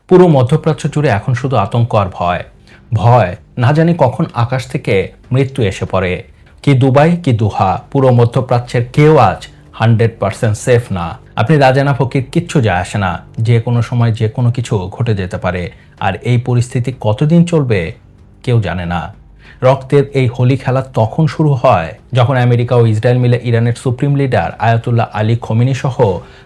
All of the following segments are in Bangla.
পুরো মধ্যপ্রাচ্য জুড়ে এখন শুধু আতঙ্ক আর ভয়। ভয়, না জানি কখন আকাশ থেকে মৃত্যু এসে পড়ে। কি দুবাই কি দোহা, পুরো মধ্যপ্রাচ্যের কেউ আজ 100% সেফ না। আপনি রাজা না ফকির, কিচ্ছু যায় আসে না, যে কোনো সময় যে কোনো কিছু ঘটে যেতে পারে। আর এই পরিস্থিতি কতদিন চলবে কেউ জানে না। রক্তের এই হোলি খেলা তখন শুরু হয় যখন আমেরিকা ও ইসরায়েল মিলে ইরানের supreme leader Ayatollah Ali Khomeini সহ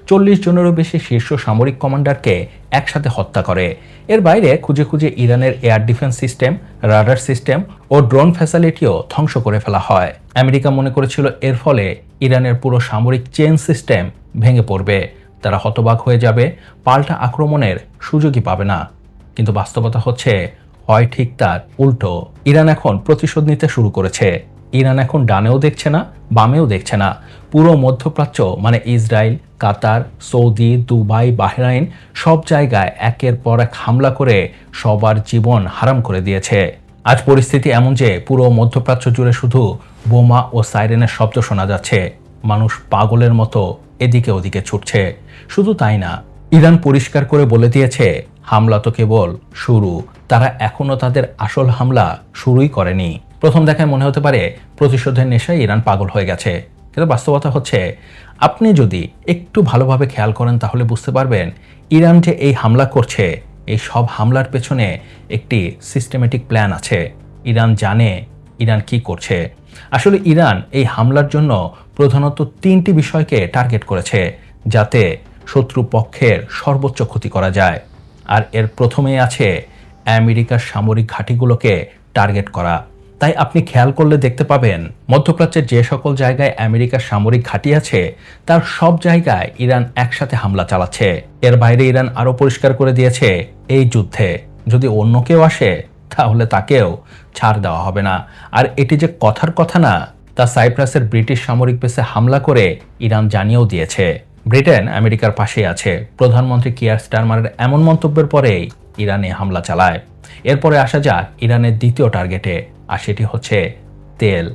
40 জনেরও বেশি শীর্ষ সামরিক কমান্ডারকে একসাথে হত্যা করে। এর বাইরে খুঁজে খুঁজে ইরানের air defence system, radar system ও ড্রোন ফ্যাসিলিটিও ধ্বংস করে ফেলা হয়। আমেরিকা মনে করেছিল এর ফলে ইরানের পুরো সামরিক চেইন সিস্টেম ভেঙে পড়বে, তারা হতবাক হয়ে যাবে, পাল্টা আক্রমণের সুযোগই পাবে না। কিন্তু বাস্তবতা হচ্ছে হয় ঠিক তার উল্টো। ইরান এখন প্রতিশোধ নিতে শুরু করেছে। ইরান এখন ডানেও দেখছে না, বামেও দেখছে না। পুরো মধ্যপ্রাচ্য মানে ইসরায়েল, কাতার, সৌদি, দুবাই, বাহরাইন সব জায়গায় একের পর এক হামলা করে সবার জীবন হারাম করে দিয়েছে। আজ পরিস্থিতি এমন যে পুরো মধ্যপ্রাচ্য জুড়ে শুধু বোমা ও সাইরেনের শব্দ শোনা যাচ্ছে। মানুষ পাগলের মতো এদিকে ওদিকে ছুটছে। শুধু তাই না, ইরান পরিষ্কার করে বলে দিয়েছে হামলা তো কেবল শুরু, তারা এখনো তাদের আসল হামলা শুরুই করেনি। প্রথম দেখায় মনে হতে পারে প্রতিশোধের নেশায় ইরান পাগল হয়ে গেছে, কিন্তু বাস্তবতা হচ্ছে আপনি যদি একটু ভালোভাবে খেয়াল করেন তাহলে বুঝতে পারবেন ইরান যে এই হামলা করছে, এই সব হামলার পেছনে একটি সিস্টেমেটিক প্ল্যান আছে। ইরান জানে ইরান কি করছে। আসলে ইরান এই হামলার জন্য প্রধানত 3টি বিষয়কে টার্গেট করেছে যাতে শত্রু পক্ষের সর্বোচ্চ ক্ষতি করা যায়। আর এর প্রথমেই আছে আমেরিকার সামরিক ঘাঁটিগুলোকে টার্গেট করা। তাই আপনি খেয়াল করলে দেখতে পাবেন মধ্যপ্রাচ্যের যে সকল জায়গায় আমেরিকার সামরিক ঘাঁটি আছে তার সব জায়গায় ইরান একসাথে হামলা চালাচ্ছে। এর বাইরে ইরান আরও পরিষ্কার করে দিয়েছে এই যুদ্ধে যদি অন্য কেউ আসে তাহলে তাকেও ছাড় দেওয়া হবে না। আর এটি যে কথার কথা না, তা সাইপ্রাসের ব্রিটিশ সামরিক বেসে হামলা করে ইরান জানিয়েও দিয়েছে। ব্রিটেন আমেরিকার পাশেই আছে। প্রধানমন্ত্রী কিয়ার স্টারমারের এমন মন্তব্যের পরেই ইরানে হামলা চালায়। এরপরে আসা যাক ইরানের দ্বিতীয় টার্গেটে, আর সেটি হচ্ছে তেল।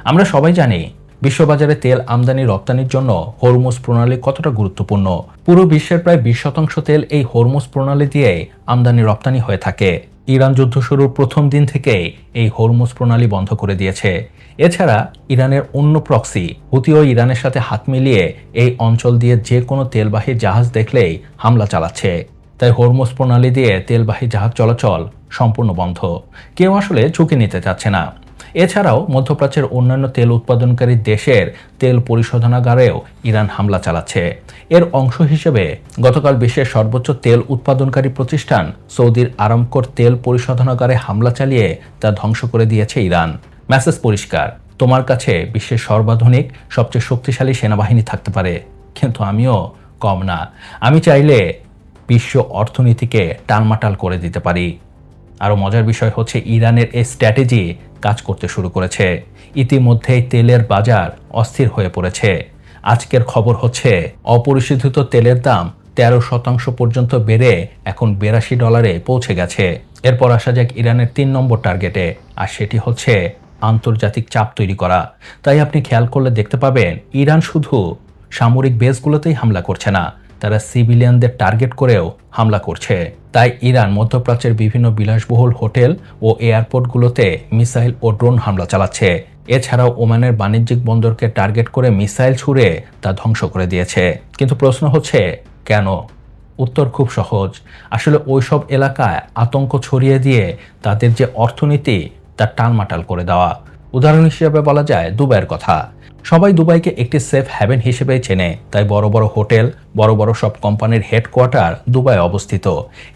আমরা সবাই জানি বিশ্ববাজারে তেল আমদানি রপ্তানির জন্য হরমুজ প্রণালী কতটা গুরুত্বপূর্ণ। পুরো বিশ্বের প্রায় 20% তেল এই হরমুজ প্রণালী দিয়ে আমদানি রপ্তানি হয়ে থাকে। ইরান যুদ্ধ শুরুর প্রথম দিন থেকেই এই হরমুজ প্রণালী বন্ধ করে দিয়েছে। এছাড়া ইরানের অন্য প্রক্সি হুতিও ইরানের সাথে হাত মিলিয়ে এই অঞ্চল দিয়ে যে কোনো তেলবাহী জাহাজ দেখলেই হামলা চালাচ্ছে। তাই হরমুজ প্রণালী দিয়ে তেলবাহী জাহাজ চলাচল সম্পূর্ণ বন্ধ। কেউ আসলে ঝুঁকি নিতে চাচ্ছে না। এছাড়াও মধ্যপ্রাচ্যের অন্যান্য তেল উৎপাদনকারী দেশের তেল পরিশোধনাগারেও ইরান হামলা চালাচ্ছে। এর অংশ হিসেবে গতকাল বিশ্বের সর্বোচ্চ তেল উৎপাদনকারী প্রতিষ্ঠান সৌদির আরামকোর তেল পরিশোধনাগারে হামলা চালিয়ে তা ধ্বংস করে দিয়েছে ইরান। মেসেজ পরিষ্কার, তোমার কাছে বিশ্বের সর্বাধুনিক সবচেয়ে শক্তিশালী সেনাবাহিনী থাকতে পারে, কিন্তু আমিও কম না। আমি চাইলে বিশ্ব অর্থনীতিকে টালমাটাল করে দিতে পারি। আরও মজার বিষয় হচ্ছে ইরানের এই স্ট্র্যাটেজি কাজ করতে শুরু করেছে। ইতিমধ্যেই তেলের বাজার অস্থির হয়ে পড়েছে। আজকের খবর হচ্ছে অপরিশোধিত তেলের দাম 13% পর্যন্ত বেড়ে এখন $82 পৌঁছে গেছে। এরপর আসা যাক ইরানের 3 নম্বর টার্গেটে, আর সেটি হচ্ছে আন্তর্জাতিক চাপ তৈরি করা। তাই আপনি খেয়াল করলে দেখতে পাবেন ইরান শুধু সামরিক বেসগুলোতেই হামলা করছে না, তারা সিভিলিয়ানদের টার্গেট করেও হামলা করছে। তাই ইরান মধ্যপ্রাচ্যের বিভিন্ন বিলাসবহুল হোটেল ও এয়ারপোর্টগুলোতে মিসাইল ও ড্রোন হামলা চালাচ্ছে। এছাড়াও ওমানের বাণিজ্যিক বন্দরকে টার্গেট করে মিসাইল ছুড়ে তা ধ্বংস করে দিয়েছে। কিন্তু প্রশ্ন হচ্ছে কেন? উত্তর খুব সহজ। আসলে ওইসব এলাকায় আতঙ্ক ছড়িয়ে দিয়ে তাদের যে অর্থনীতি তা টালমাটাল করে দেওয়া। উদাহরণ হিসেবে বলা যায় দুবাইয়ের কথা। সবাই দুবাইকে একটি সেফ হ্যাভেন হিসেবেই চেনে, তাই বড় বড় হোটেল, বড় বড় সব কোম্পানির হেডকোয়ার্টার দুবাই অবস্থিত।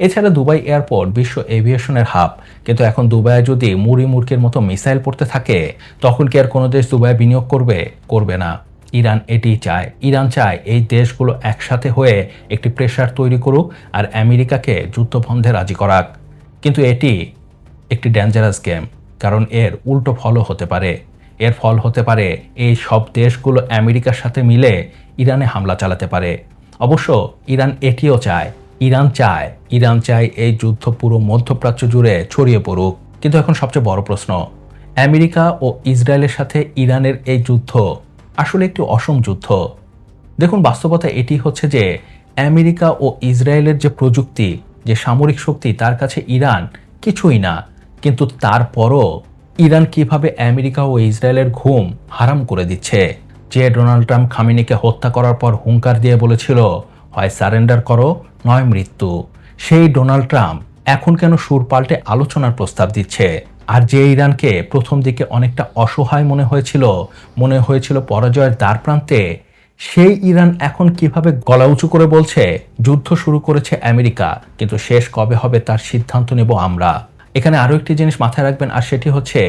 এছাড়া দুবাই এয়ারপোর্ট বিশ্ব এভিয়েশনের হাব। কিন্তু এখন দুবাইয়ে যদি মুড়ি মুড়কির মতো মিসাইল পড়তে থাকে তখন কি আর কোনো দেশ দুবাইয়ে বিনিয়োগ করবে? করবে না। ইরান এটি চায়। ইরান চায় এই দেশগুলো একসাথে হয়ে একটি প্রেসার তৈরি করুক আর আমেরিকাকে যুদ্ধবন্ধে রাজি করাক। কিন্তু এটি একটি ডেঞ্জারাস গেম, কারণ এর উল্টো ফলও হতে পারে। এর ফল হতে পারে এই সব দেশগুলো আমেরিকার সাথে মিলে ইরানে হামলা চালাতে পারে। অবশ্য ইরান এটিও চায়। ইরান চায় এই যুদ্ধ পুরো মধ্যপ্রাচ্য জুড়ে ছড়িয়ে পড়ুক। কিন্তু এখন সবচেয়ে বড় প্রশ্ন, আমেরিকা ও ইসরায়েলের সাথে ইরানের এই যুদ্ধ আসলে একটি অসম যুদ্ধ। দেখুন, বাস্তবতা এটি হচ্ছে যে আমেরিকা ও ইসরায়েলের যে প্রযুক্তি, যে সামরিক শক্তি তার কাছে ইরান কিছুই না, কিন্তু তারপরও ইরান কিভাবে আমেরিকা ও ইসরায়েলের ঘুম হারাম করে দিচ্ছে। যে ডোনাল্ড ট্রাম্প খামেনিকে হত্যা করার পর হুঙ্কার দিয়ে বলেছিল হয় সারেন্ডার করো নয় মৃত্যু, সেই ডোনাল্ড ট্রাম্প এখন কেন সুর পাল্টে আলোচনার প্রস্তাব দিচ্ছে? আর যে ইরানকে প্রথম দিকে অনেকটা অসহায় মনে হয়েছিল পরাজয়ের দ্বার প্রান্তে, সেই ইরান এখন কিভাবে গলা উঁচু করে বলছে যুদ্ধ শুরু করেছে আমেরিকা, কিন্তু শেষ কবে হবে তার সিদ্ধান্ত নেব আমরা। এখানে আরো একটি জিনিস মাথায় রাখবেন, আর সেটি হচ্ছে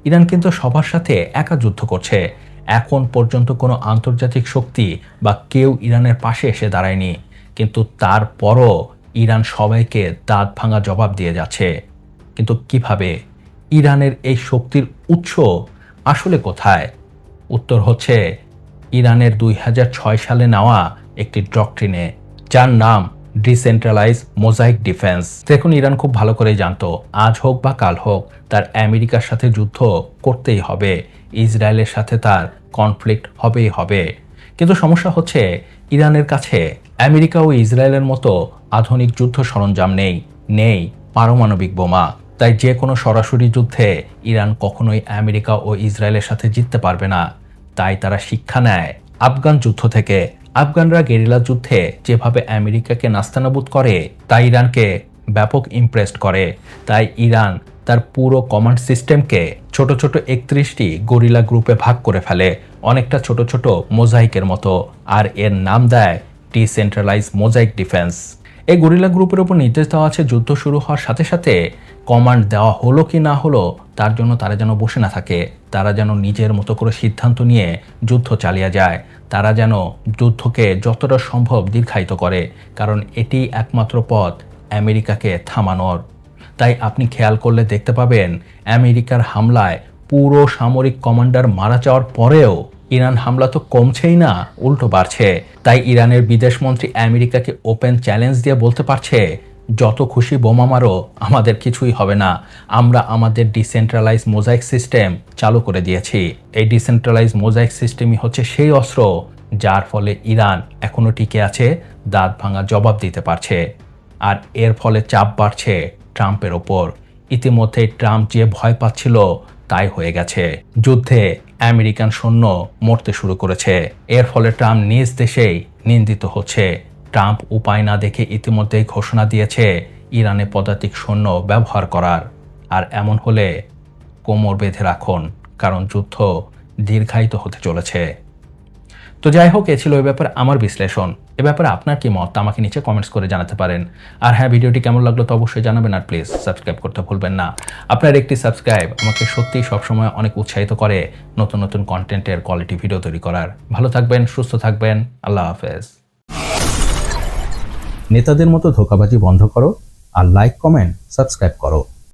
ইরান কিন্তু সবার সাথে একা যুদ্ধ করছে। এখন পর্যন্ত কোনো আন্তর্জাতিক শক্তি বা কেউ ইরানের পাশে এসে দাঁড়ায়নি, কিন্তু তারপরও ইরান সবাইকে দাঁত ভাঙা জবাব দিয়ে যাচ্ছে। কিন্তু কিভাবে? ইরানের এই শক্তির উৎস আসলে কোথায়? উত্তর হচ্ছে ইরানের 2006 সালে নেওয়া একটি ডক্ট্রিনে, যার নাম ডিসেন্ট্রালাইজ মোজাইক ডিফেন্স। দেখুন, ইরান খুব ভালো করেই জানতো আজ হোক বা কাল হোক তার আমেরিকার সাথে যুদ্ধ করতেই হবে, ইসরায়েলের সাথে তার কনফ্লিক্ট হবেই হবে। কিন্তু সমস্যা হচ্ছে ইরানের কাছে আমেরিকা ও ইসরায়েলের মতো আধুনিক যুদ্ধ সরঞ্জাম নেই পারমাণবিক বোমা। তাই যে কোনো সরাসরি যুদ্ধে ইরান কখনোই আমেরিকা ও ইসরায়েলের সাথে জিততে পারবে না। তাই তারা শিক্ষা নেয় আফগান যুদ্ধ থেকে। আফগানরা গেরিলা যুদ্ধে যেভাবে আমেরিকাকে নাস্তানাবুদ করে তা ইরানকে ব্যাপক ইমপ্রেসড করে। তাই ইরান তার পুরো কমান্ড সিস্টেমকে ছোট ছোট 31টি গরিলা গ্রুপে ভাগ করে ফেলে, অনেকটা ছোট ছোট মোজাইকের মতো, আর এর নাম দেয় ডিসেন্ট্রালাইজ মোজাইক ডিফেন্স। এই গরিলা গ্রুপের উপর নির্দেশ দেওয়া আছে যুদ্ধ শুরু হওয়ার সাথে সাথে কমান্ড দেওয়া হলো কি না হলো তার জন্য তারা যেন বসে না থাকে, তারা যেন নিজের মতো করে সিদ্ধান্ত নিয়ে যুদ্ধ চালিয়ে যায়, তারা যেন যুদ্ধকে যতটা সম্ভব দীর্ঘায়িত করে, কারণ এটি একমাত্র পথ আমেরিকাকে থামানোর। তাই আপনি খেয়াল করলে দেখতে পাবেন আমেরিকার হামলায় পুরো সামরিক কমান্ডার মারা যাওয়ার পরেও ইরান হামলা তো কমছেই না, উল্টো বাড়ছে। তাই ইরানের বিদেশমন্ত্রী আমেরিকাকে ওপেন চ্যালেঞ্জ দিয়ে বলতে পারছে, যত খুশি বোমা মারো, আমাদের কিছুই হবে না, আমরা আমাদের ডিসেন্ট্রালাইজ মোজাইক সিস্টেম চালু করে দিয়েছি। এই ডিসেন্ট্রালাইজ মোজাইক সিস্টেমই হচ্ছে সেই অস্ত্র যার ফলে ইরান এখনো টিকে আছে, দাঁত ভাঙা জবাব দিতে পারছে। আর এর ফলে চাপ বাড়ছে ট্রাম্পের ওপর। ইতিমধ্যে ট্রাম্প যে ভয় পাচ্ছিল তাই হয়ে গেছে, যুদ্ধে আমেরিকান সৈন্য মরতে শুরু করেছে। এর ফলে ট্রাম্প নিজ দেশেই নিন্দিত হচ্ছে। ট্রাম্প উপায় না দেখে ইতিমধ্যেই ঘোষণা দিয়েছে ইরানে পদাতিক সৈন্য ব্যবহার করার। আর এমন হলে কোমর বেঁধে রাখুন, কারণ যুদ্ধ দীর্ঘায়িত হতে চলেছে। তো যাই হোক, এ ছিল এ ব্যাপারে আমার বিশ্লেষণ। এ ব্যাপারে আপনার কি মত আমাকে নিচে কমেন্টস করে জানাতে পারেন। আর হ্যাঁ, ভিডিওটি কেমন লাগলো তো অবশ্যই জানাবেন, আর প্লিজ সাবস্ক্রাইব করতে ভুলবেন না। আপনার একটি সাবস্ক্রাইব আমাকে সত্যিই সবসময় অনেক উৎসাহিত করে নতুন নতুন কন্টেন্টের কোয়ালিটি ভিডিও তৈরি করার। ভালো থাকবেন, সুস্থ থাকবেন, আল্লাহ হাফেজ। নেতাদের মতো ধোঁকাবাজি বন্ধ করো, আর লাইক, কমেন্ট, সাবস্ক্রাইব করো।